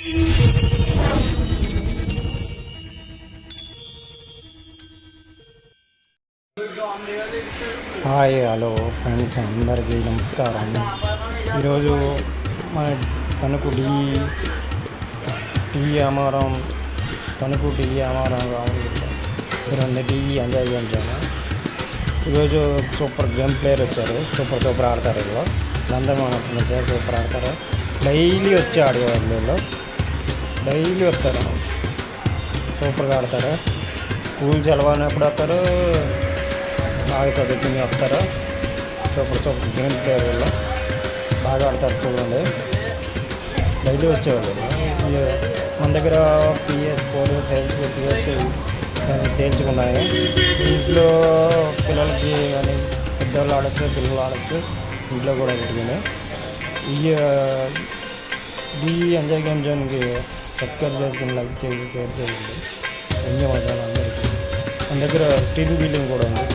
Hi hello friends, అందరికీ నమస్కారం. ఈరోజు మన తణుకు అమారం రావులు రెండు ఎంజాయ్ చేయించాము. ఈరోజు సూపర్ గేమ్ ప్లేయర్ వచ్చారు. సూపర్ ఆడతారు. వీళ్ళు అందరూ మన సూపర్ ఆడతారు. డైలీ వచ్చి ఆడేవాళ్ళు. వీళ్ళు డైలీ వస్తారు, సూపర్గా ఆడతారు. స్కూల్ చదవనప్పుడు వస్తారు, బాగా చదువుకుని వస్తారు. సూపర్ గేమ్ ప్లేయర్ వీళ్ళు బాగా ఆడతారు. చూడండి, డైలీ వచ్చేవాళ్ళు. మన దగ్గర చేయించుకున్నాయి. ఇంట్లో పిల్లలకి కానీ పెద్దవాళ్ళు ఆడచ్చు, పిల్లలు ఆడచ్చు. ఇంట్లో కూడా పెట్టుకుని ఈ ఎంజాయ్ గేమ్ జోన్కి సబ్స్క్రైబ్ చేసుకుని లైక్ చేసి షేర్ చేయండి. ధన్యవాదాలు అందరికీ. మన దగ్గర స్టీరింగ్ వీలింగ్ కూడా ఉంది.